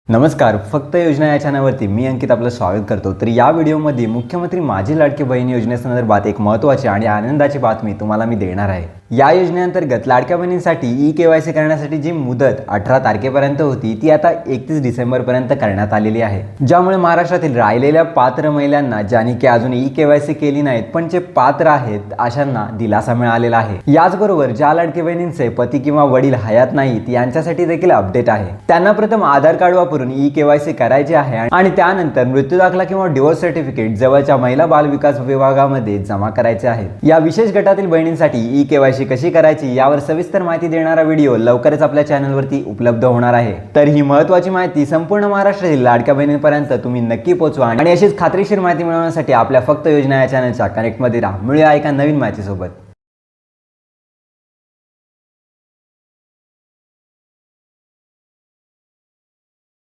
नमस्कार, फक्त योजना या चॅनलवरती मी अंकित आपलं स्वागत करतो। तर या व्हिडिओमध्ये मुख्यमंत्री माझी लाडकी बहीण योजनेसंदर्भात एक महत्त्वाची आणि आनंदाची बातमी तुम्हाला मी देणार आहे। या योजनेअंतर्गत लाडक्या बहिणींसाठी ई-केवायसी करण्यासाठी जी मुदत 18 तारखेपर्यंत होती ती आता 31 डिसेंबरपर्यंत करण्यात आलेली आहे, ज्यामुळे महाराष्ट्रातील राहिलेल्या पात्र महिलांना ज्यांनी की अजून ई-केवायसी केली नाहीत पण जे पात्र आहेत अशांना दिलासा मिळालेला आहे। याचबरोबर ज्या लाडकी बहिणींचे पती किंवा वडील हयात नाहीत यांच्यासाठी देखील अपडेट आहे। त्यांना प्रथम आधार कार्ड वापरून ई-केवायसी करायची आहे आणि त्यानंतर मृत्यू दाखला किंवा डिवोर्स सर्टिफिकेट जवळच्या महिला बाल विकास विभागामध्ये जमा करायचे आहे। या विशेष गटातील बहिणींसाठी ई-केवायसी कशी करायची यावर सविस्तर माहिती देणारा व्हिडिओ लवकरच आपल्या चॅनलवरती उपलब्ध होणार आहे। तर ही महत्त्वाची माहिती संपूर्ण महाराष्ट्रातील लाडक्या बहिणींपर्यंत तुम्ही नक्की पोहोचवा आणि अशीच खात्रीशीर माहिती मिळवण्यासाठी आपल्या फक्त योजना या चॅनलच्या कनेक्टमध्ये राहा। मिळूया एका नवीन माहितीसोबत।